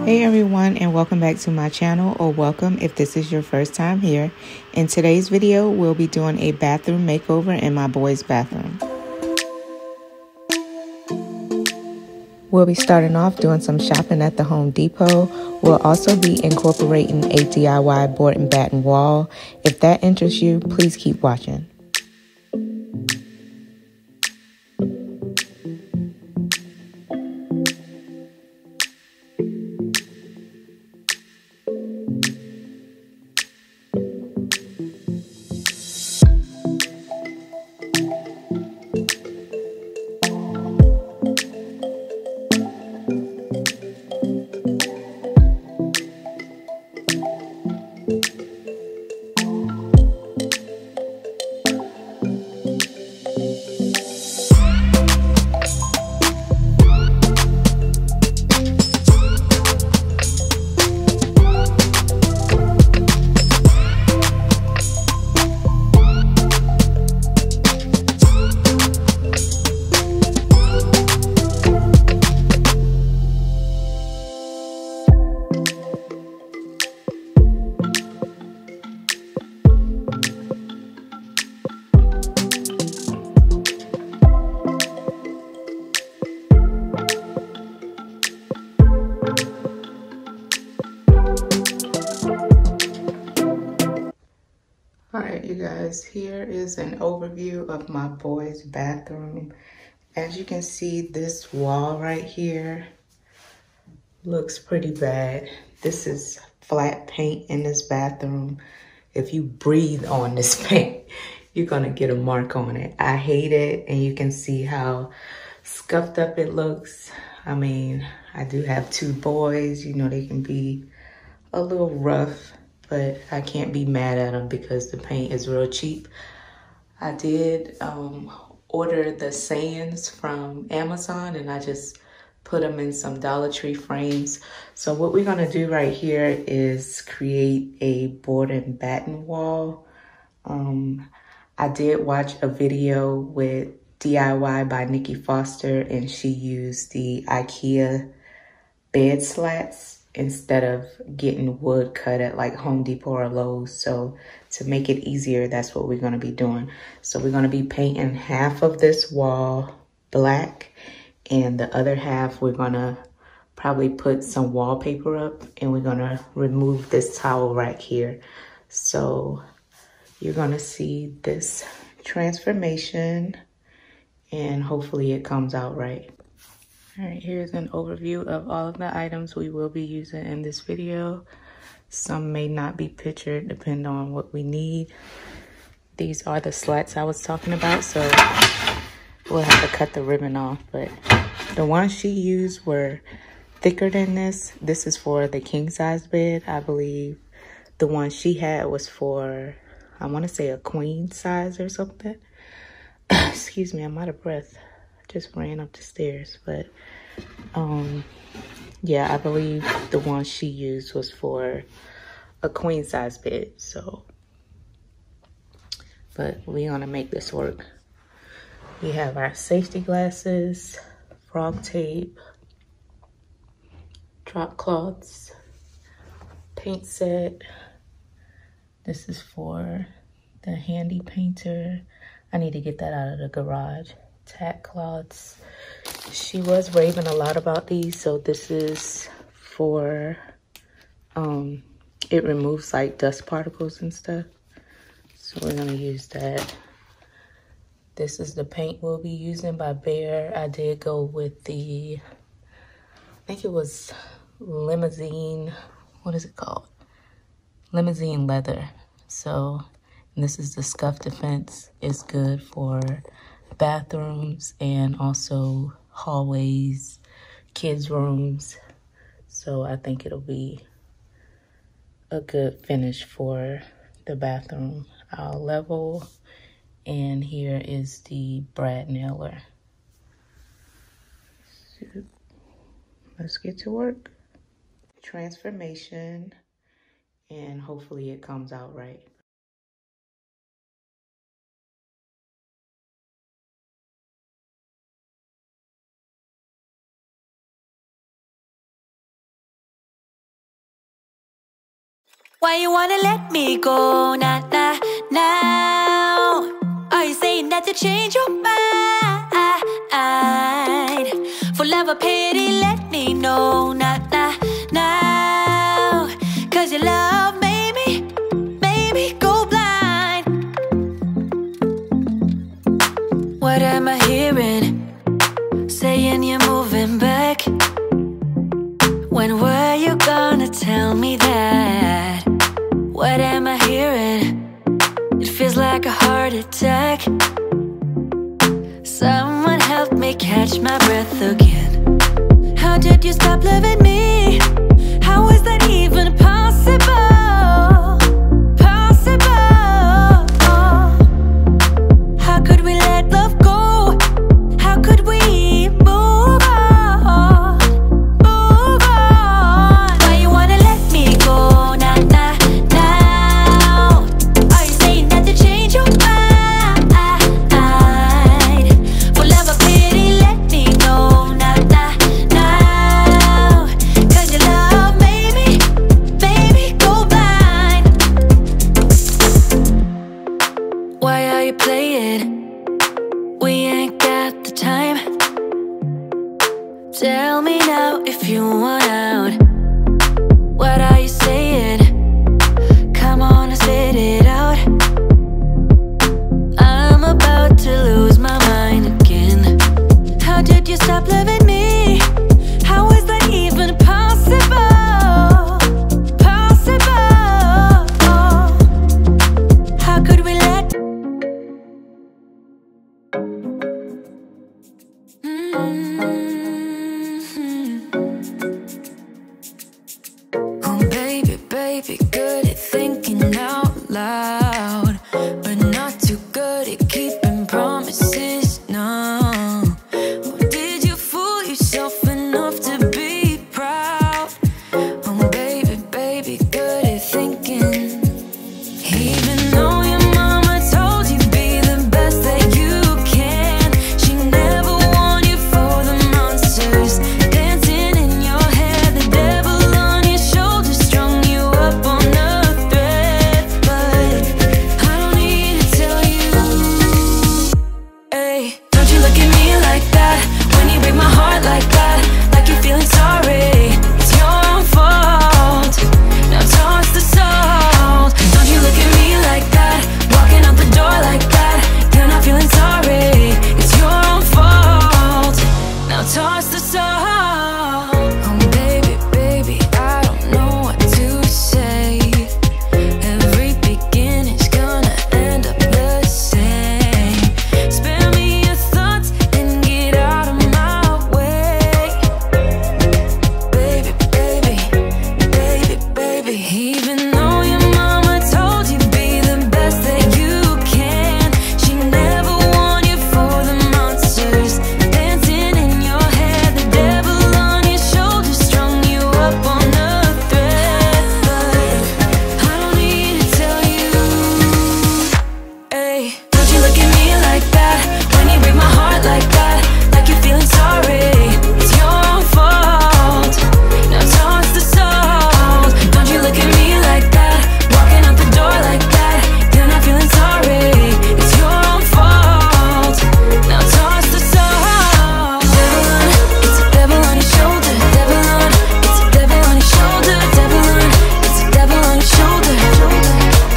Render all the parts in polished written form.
Hey everyone, and welcome back to my channel, or welcome if this is your first time here. In today's video, we'll be doing a bathroom makeover in my boy's bathroom. We'll be starting off doing some shopping at the Home Depot. We'll also be incorporating a DIY board and batten wall. If that interests you, please keep watching. Alright, you guys, here is an overview of my boy's bathroom. As you can see, this wall right here looks pretty bad. This is flat paint in this bathroom. If you breathe on this paint, you're gonna get a mark on it. I hate it, and you can see how scuffed up it looks. I mean, I do have two boys, you know, they can be a little rough, but I can't be mad at them because the paint is real cheap. I did order the sands from Amazon, and I just put them in some Dollar Tree frames. So what we're gonna do right here is create a board and batten wall. I did watch a video with DIY by Nikki Foster, and she used the IKEA bed slats instead of getting wood cut at like Home Depot or Lowe's. So to make it easier, that's what we're gonna be doing. So we're gonna be painting half of this wall black, and the other half we're gonna probably put some wallpaper up, and we're gonna remove this towel rack here. So you're gonna see this transformation, and hopefully it comes out right. All right, here's an overview of all of the items we will be using in this video. Some may not be pictured, depending on what we need. These are the slats I was talking about, so we'll have to cut the ribbon off, but the ones she used were thicker than this. This is for the king size bed, I believe. The one she had was for, I want to say, a queen size or something. Excuse me, I'm out of breath. Just ran up the stairs, but yeah, I believe the one she used was for a queen size bed. So, but we're gonna make this work. We have our safety glasses, frog tape, drop cloths, paint set. This is for the handy painter. I need to get that out of the garage. TACK cloths. She was raving a lot about these, so this is for it removes like dust particles and stuff, so we're gonna use that. This is the paint we'll be using by Bear. I did go with the, I think it was limousine, what is it called, limousine leather. So, and this is the scuff defense. It's good for bathrooms and also hallways, kids' rooms. So I think it'll be a good finish for the bathroom. I'll level, and here is the brad nailer. So let's get to work. Transformation, and hopefully it comes out right. Why you wanna let me go? Nah, nah, now. Are you saying that to change your mind? For love or pity, let me know. Nah, nah, now. Cause your love made me go blind. What am I hearing? Saying you're moving back. When were you gonna tell me that? What am I hearing? It feels like a heart attack. Someone help me catch my breath again. How did you stop loving me? How is that even possible? Possible. How could we let love go? How could we move on? Move on. Why you wanna let me go? Nah, nah, now. Are you saying that to change your mind? For love or pity, let me know. Nah, nah, now. Cause your love made me go blind. Why are you playing? We ain't got the time. Tell me now if you want out. What are you saying? Come on and spit it out. I'm about to lose my mind again. How did you stop loving me? How is that even possible? Possible. How could we let Oh baby, baby, good at thinking out loud, but not too good at keeping promises, no. Oh, did you fool yourself enough to be proud? Oh baby, baby, good at thinking. Even though your mama told you be the best that you can, she never warned you for the monsters dancing in your head, the devil on your shoulder strung you up on a thread. But I don't need to tell you, hey, don't you look at me like that when you break my heart like that, like you're feeling sorry. It's your own fault. Now toss the salt. Don't you look at me like that, walking out the door like that. You're not feeling sorry. It's your own fault. Now toss the salt. Oh baby, baby, I don't know what to say. Every beginning's gonna end up the same. Spare me your thoughts and get out of my way. Baby, baby, baby, baby. Even though your mama told you be the best that you can, she never warned you for the monsters dancing in your head, the devil on your shoulder strung you up on a thread. But I don't need to tell you, hey, don't you look at me like that when you break my heart like that, like you're feeling sorry. It's your own fault. Now toss the salt. Don't you look at me like that, walking out the door like that. You're not feeling sorry. It's your own fault. Now toss the salt. Devil on, it's a devil on your shoulder. Devil on, it's a devil on your shoulder. Devil on, it's a devil on your shoulder.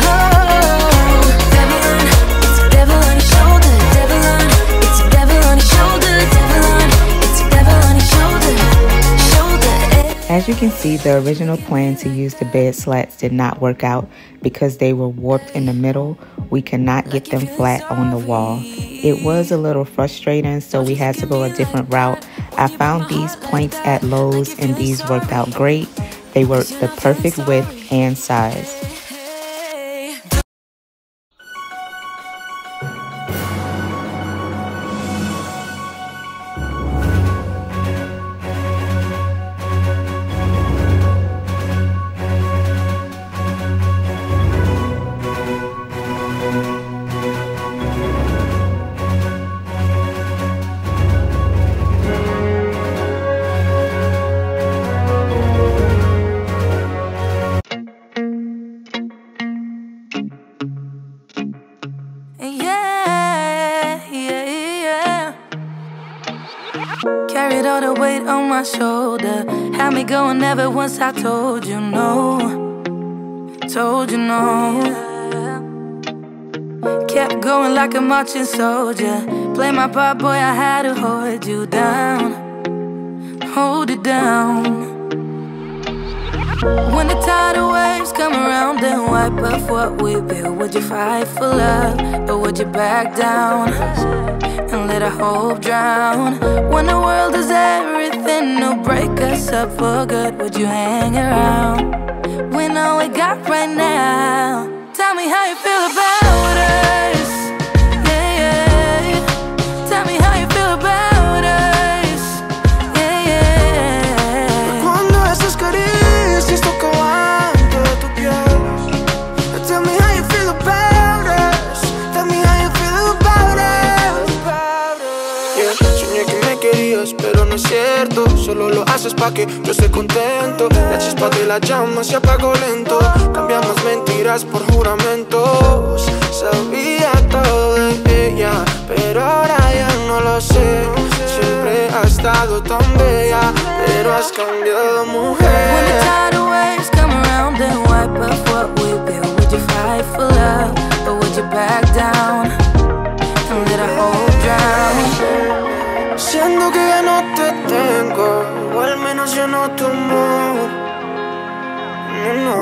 Oh, devil on, it's a devil on your shoulder. Devil on, it's a devil on your shoulder. Devil on, it's a devil on your shoulder. As you can see, the original plan to use the bed slats did not work out because they were warped in the middle. We could not get them flat on the wall. It was a little frustrating, so we had to go a different route. I found these planks at Lowe's and these worked out great. They were the perfect width and size. Carried all the weight on my shoulder. Had me going ever once I told you no. Told you no. Kept going like a marching soldier. Play my part, boy, I had to hold you down. Hold it down. When the tidal waves come around and wipe off what we built, would you fight for love, or would you back down and let our hope drown? When the world is everything to break us up for good, would you hang around? When all we got right now, tell me how you feel about us. Yeah, yeah. Tell me how you feel about us. Yeah, yeah. Cuando esas caricias tocaban toda tu piel. Tell me how you feel about us. Tell me how you feel about us. Yeah, soñé que me querías, pero no es cierto. Solo lo haces pa' que yo esté contento. La chispa de la llama se apagó lento. Cambiamos mentiras por juramentos. Sabía todo de ella, pero ahora ya no lo sé. Siempre has estado tan bella, pero has cambiado, mujer. When the tidal waves come around and wipe off what we built, would you fight for love, or would you back down and let our hope drown? Siento que ya no te tengo, o al menos yo no tu amor. No, no,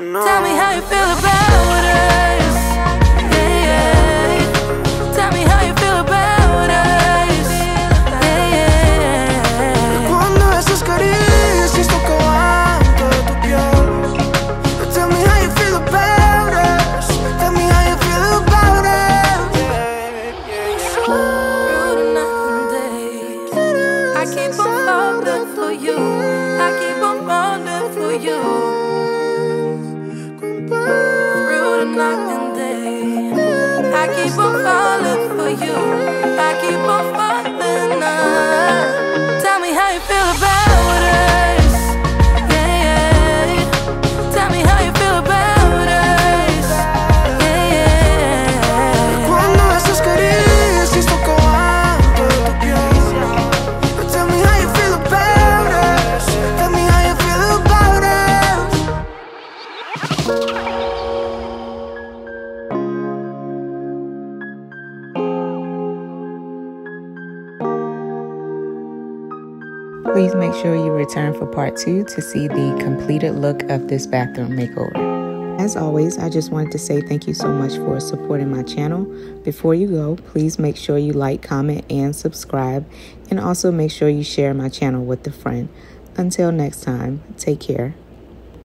no. Tell me how you feel about us. Yeah, yeah. Tell me how you feel about us. Yeah, yeah. Cuando esas caricias tocaban toda tu piel. Tell me how you feel about us. Tell me how you feel about us. Through the night and day, I keep on falling for you. I keep on falling for you. Through the night and day, I keep on falling for you. I keep on falling now. Tell me how you feel about us. Yeah, yeah. Tell me how you feel about us. Yeah, yeah. Cuando esas caricias tocaban toda tu piel. Tell me how you feel about us. Tell me how you feel about us. Please make sure you return for part 2 to see the completed look of this bathroom makeover. As always, I just wanted to say thank you so much for supporting my channel. Before you go, please make sure you like, comment, and subscribe. And also make sure you share my channel with a friend. Until next time, take care.